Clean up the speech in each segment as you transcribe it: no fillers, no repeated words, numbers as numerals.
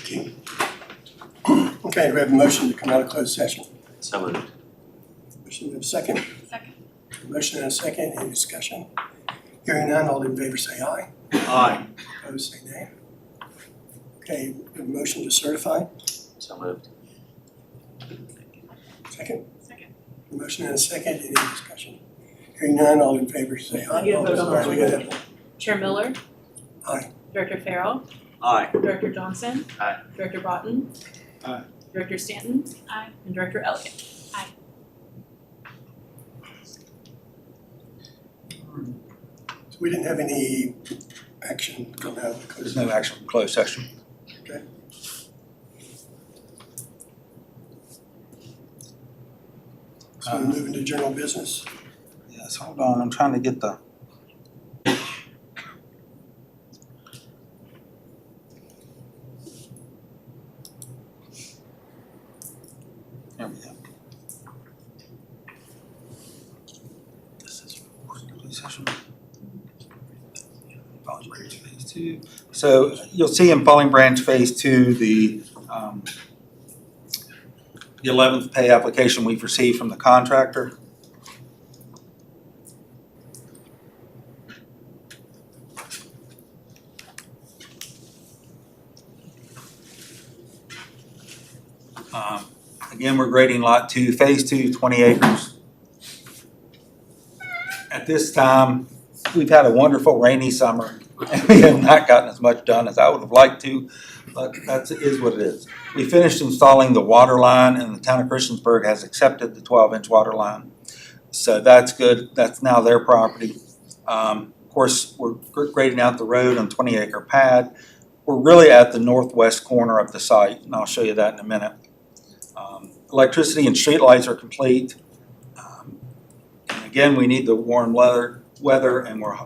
Okay. Okay, we have a motion to come out of closed session. So moved. Motion to have a second. Second. Motion and a second. Any discussion? Hearing none, all in favor say aye. Aye. Opposed say nay. Okay, we have a motion to certify. So moved. Second. Second. Motion and a second. Any discussion? Hearing none, all in favor say aye. You gotta vote on Sorry, we this gotta- Chair Miller. Aye. Director Farrell. Aye. Director Johnson. Aye. Director Broughton. Aye. Director Stanton. Aye. And Director Elliott. So we didn't have any action come out of the closed There's no session. action from closed session. Okay. So we're moving to general business. Yes, hold on, I'm trying to get the. There we go. This is closed session. Falling Branch Phase 2. So you'll see in Falling Branch Phase 2, the 11th pay application we've received from the contractor. Again, we're grading Lot 2, Phase 2, 20 acres. At this time, we've had a wonderful rainy summer, and we have not gotten as much done as I would have liked to, but that is what it is. We finished installing the water line, and the town of Christiansburg has accepted the 12-inch water line. So that's good. That's now their property. Of course, we're grading out the road on 20-acre pad. We're really at the northwest corner of the site, and I'll show you that in a minute. Electricity and streetlights are complete. And again, we need the warm weather, and we're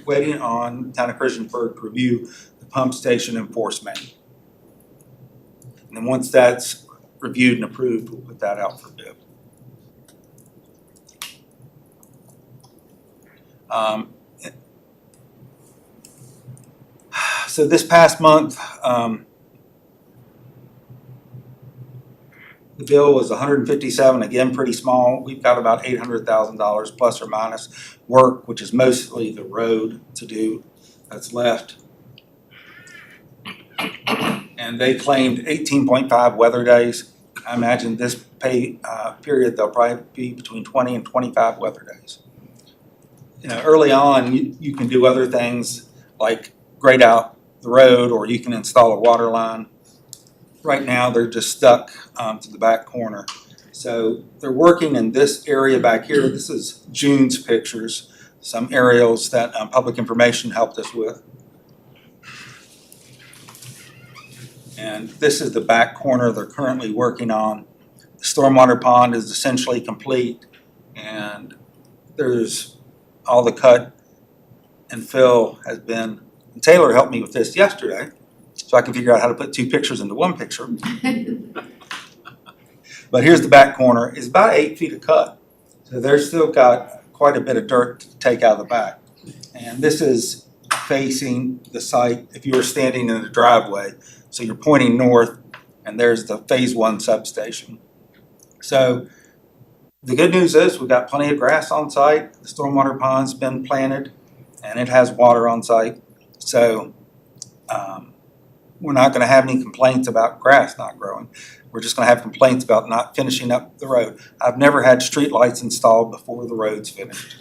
waiting on the town of Christiansburg to review the pump station and force main. And then once that's reviewed and approved, we'll put that out for bid. So this past month, the bill was $157, again, pretty small. We've got about $800,000 plus or minus work, which is mostly the road to do that's left. And they claimed 18.5 weather days. I imagine this pay period, they'll probably be between 20 and 25 weather days. You know, early on, you can do other things like grade out the road, or you can install a water line. Right now, they're just stuck to the back corner. So they're working in this area back here. This is June's pictures, some aerials that Public Information helped us with. And this is the back corner they're currently working on. The stormwater pond is essentially complete, and there's all the cut and fill has been, and Taylor helped me with this yesterday, so I can figure out how to put two pictures into one picture. But here's the back corner. It's about 8 feet of cut. So they've still got quite a bit of dirt to take out of the back. And this is facing the site if you were standing in the driveway. So you're pointing north, and there's the Phase 1 substation. So the good news is we've got plenty of grass on site. The stormwater pond's been planted, and it has water on site. So we're not going to have any complaints about grass not growing. We're just going to have complaints about not finishing up the road. I've never had street lights installed before the road's finished.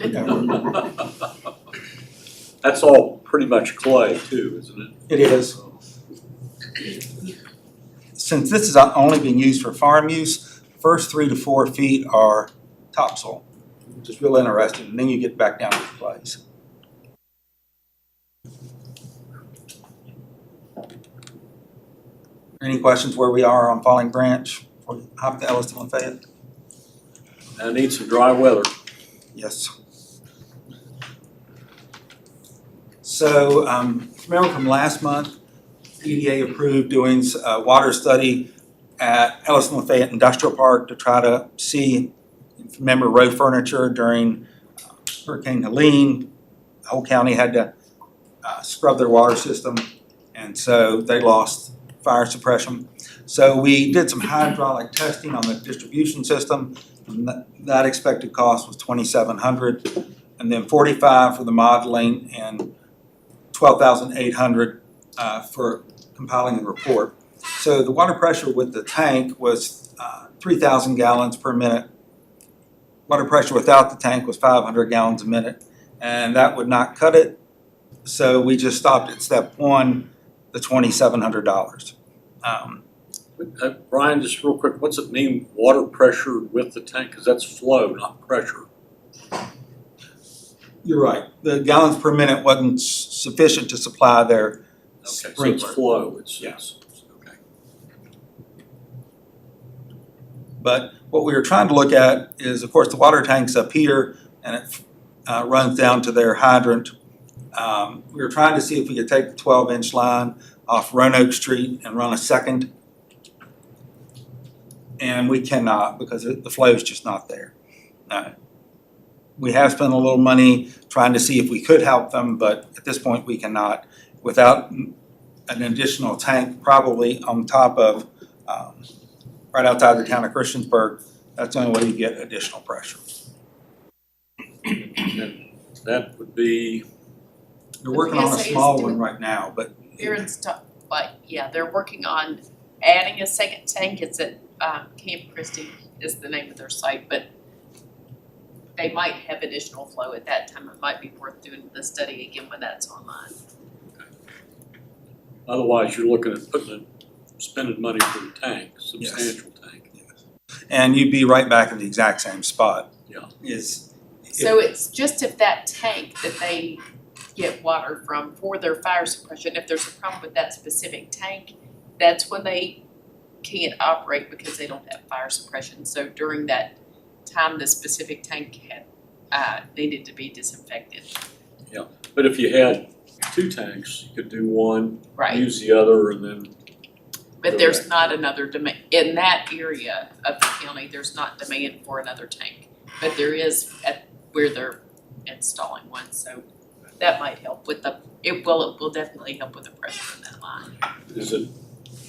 That's all pretty much clay too, isn't it? It is. Since this is only being used for farm use, the first 3 to 4 feet are topsoil, which is real interesting, and then you get back down to the clays. Any questions where we are on Falling Branch before we hop to Elliston Lafayette? I need some dry weather. Yes. So remember from last month, EDA approved doing a water study at Elliston Lafayette Industrial Park to try to see, if you remember road furniture during Hurricane Helene, the whole county had to scrub their water system, and so they lost fire suppression. So we did some hydraulic testing on the distribution system, and that expected cost was $2,700, and then $45,000 for the modeling and $12,800 for compiling the report. So the water pressure with the tank was 3,000 gallons per minute. Water pressure without the tank was 500 gallons a minute, and that would not cut it. So we just stopped at step one, the $2,700. Brian, just real quick, what's it mean, water pressure with the tank? Because that's flow, not pressure. You're right. The gallons per minute wasn't sufficient to supply their Okay, so sprinkler. it's flow, it's, Yeah. okay. But what we were trying to look at is, of course, the water tank's up here and it runs down to their hydrant. We were trying to see if we could take the 12-inch line off Roanoke Street and run a second. And we cannot because the flow is just not there. We have spent a little money trying to see if we could help them, but at this point we cannot. Without an additional tank probably on top of, right outside the town of Christiansburg, that's the only way you get additional pressure. And that would be, They're working on a PSA is small doing- one right now, but They're in stuff, but yeah, they're working on adding a second tank. It's at Camp Christie is the name of their site, but they might have additional flow at that time. It might be worth doing the study again when that's online. otherwise you're looking at spending money for the tank, substantial tank. and you'd be right back in the exact same spot. Yeah. So it's just if that tank that they get water from for their fire suppression, if there's a problem with that specific tank, that's when they can't operate because they don't have fire suppression. So during that time, the specific tank had needed to be disinfected. But if you had two tanks, you could do one, Right. use the other, and then, But there's not another demand, in that area of the county, there's not demand for another tank. But there is at where they're installing one, so that might help with it will definitely help with the pressure in that line. is it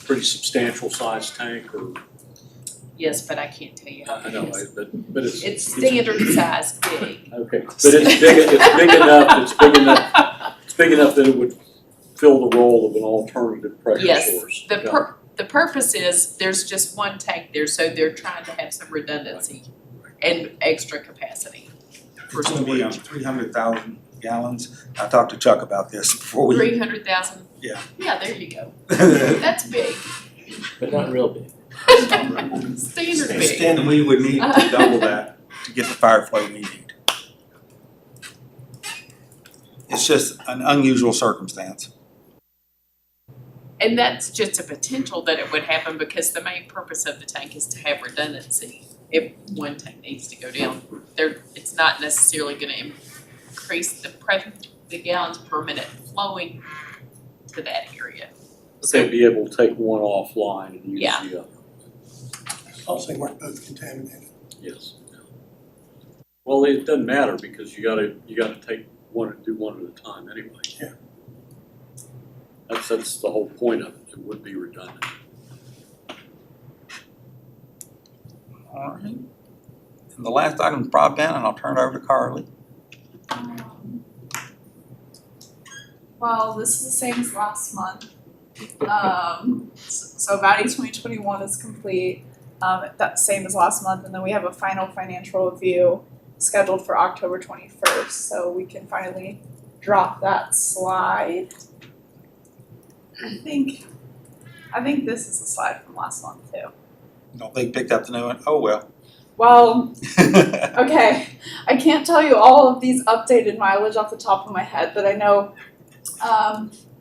pretty substantial size tank or? Yes, but I can't tell you how I big know, it is. but it's. It's standard size big. Okay, but it's big enough that it would fill the role of an alternative pressure Yes, source. the purpose is, there's just one tank there, so they're trying to have some redundancy and extra capacity for It's gonna be storage. 300,000 gallons. I talked to Chuck about this before we. 300,000? Yeah. Yeah, there you go. That's big. But not real big. Standard big. And we would need to double that to get the fire flow we need. It's just an unusual circumstance. And that's just a potential that it would happen because the main purpose of the tank is to have redundancy. If one tank needs to go down, it's not necessarily gonna increase the gallons per minute flowing to that area. They'd be able to take one offline and use Yeah. the other. Also, they weren't both contaminated. Yes. Well, it doesn't matter because you gotta take one and do one at a time anyway. Yeah. That's the whole point of it. It would be redundant. All right. And the last item is broadband, and I'll turn it over to Carly. Well, this is the same as last month. So Valley 2021 is complete, that's same as last month, and then we have a final financial review scheduled for October 21st, so we can finally drop that slide. I think this is a slide from last month too. Don't think picked up the new one? Oh, well. Well, okay, I can't tell you all of these updated mileage off the top of my head, but I know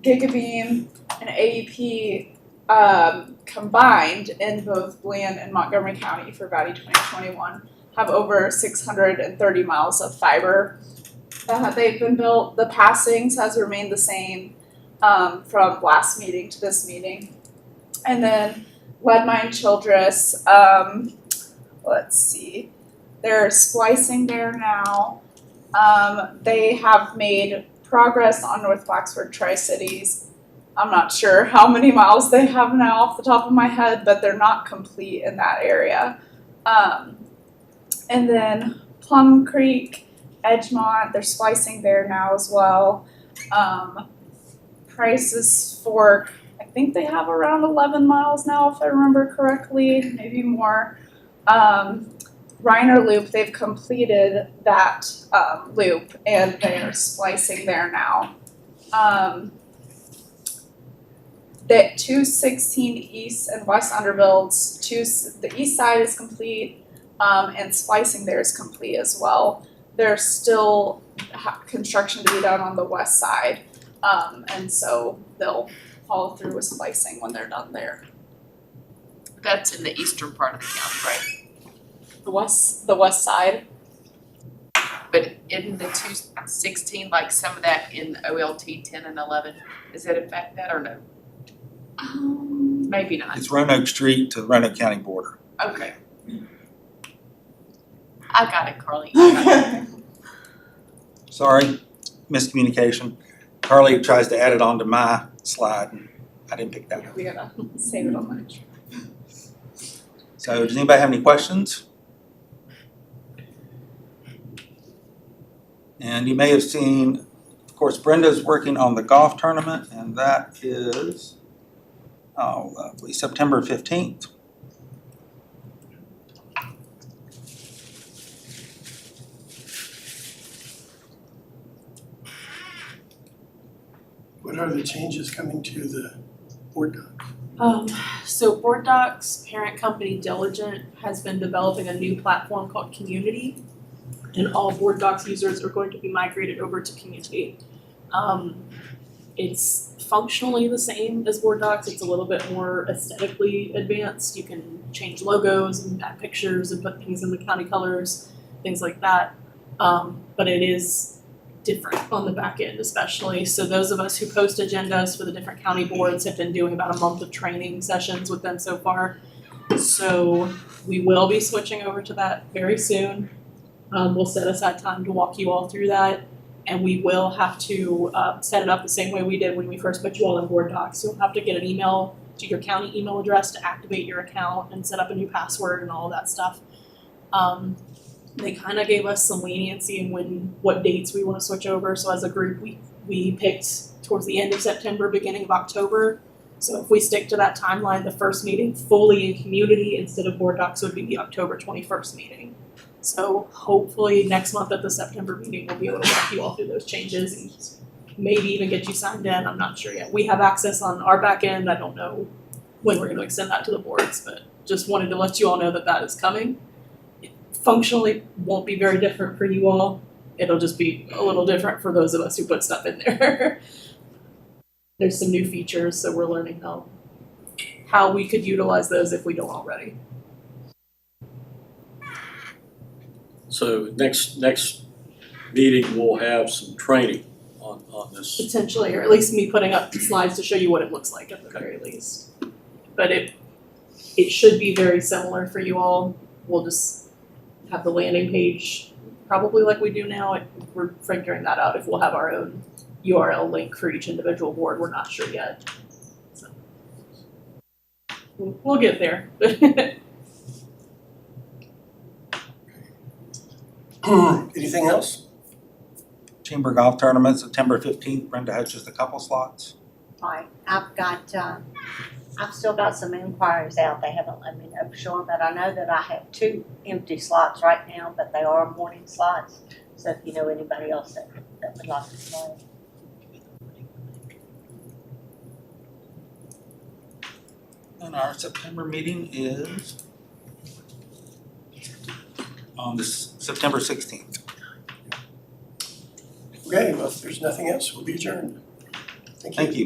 Gigabeam and AEP combined in both Bland and Montgomery County for Valley 2021 have over 630 miles of fiber that they've been built. The passings has remained the same from last meeting to this meeting. And then Leadmine Childress, let's see, they're splicing there now. They have made progress on North Blacksburg Tri-Cities. I'm not sure how many miles they have now off the top of my head, but they're not complete in that area. And then Plum Creek, Edgemont, they're splicing there now as well. Prices Fork, I think they have around 11 miles now, if I remember correctly, maybe more. Reiner Loop, they've completed that loop and they're splicing there now. The 216 East and West Underbuilds, the east side is complete, and splicing there is complete as well. There's still construction to be done on the west side, and so they'll follow through with splicing when they're done there. That's in the eastern part of the county, right? The west side. But isn't the 216 like some of that in OLT 10 and 11? Does that affect that or no? Maybe not. It's Roanoke Street to the Roanoke County border. Okay. I got it, Carly. I got it. Sorry, miscommunication. Carly tries to add it onto my slide and I didn't pick that up. We gotta save it on that. So does anybody have any questions? And you may have seen, of course, Brenda's working on the golf tournament, and that is, oh, lovely, September 15th. What are the changes coming to the board doc? So Board Docs parent company Diligent has been developing a new platform called Community, and all Board Docs users are going to be migrated over to Community. It's functionally the same as Board Docs. It's a little bit more aesthetically advanced. You can change logos and add pictures and put things in the county colors, things like that. But it is different on the back end especially. So those of us who post agendas for the different county boards have been doing about a month of training sessions with them so far. So we will be switching over to that very soon. We'll set aside time to walk you all through that, and we will have to set it up the same way we did when we first put you all in Board Docs. You'll have to get an email to your county email address to activate your account and set up a new password and all of that stuff. They kind of gave us some leniency in what dates we want to switch over. So as a group, we picked towards the end of September, beginning of October. So if we stick to that timeline, the first meeting fully in Community instead of Board Docs would be the October 21st meeting. So hopefully next month at the September meeting, we'll be able to walk you all through those changes and maybe even get you signed in. I'm not sure yet. We have access on our back end. I don't know when we're going to extend that to the boards, but just wanted to let you all know that that is coming. It functionally won't be very different for you all. It'll just be a little different for those of us who put stuff in there. There's some new features, so we're learning how we could utilize those if we don't already. So next meeting, we'll have some training on this. Potentially, or at least me putting up slides to show you what it looks like at the very least. But it should be very similar for you all. We'll just have the landing page probably like we do now. We're figuring that out if we'll have our own URL link for each individual board. We're not sure yet. So we'll get there. Anything else? Chamber Golf Tournament, September 15th. Brenda has just a couple slots. Right, I've still got some inquiries out. They haven't let me know for sure, but I know that I have 2 empty slots right now, but they are morning slots. So if you know anybody else that would like to play. And our September meeting is on this September 16th. Okay, well, if there's nothing else, we'll be adjourned. Thank you. Thank you.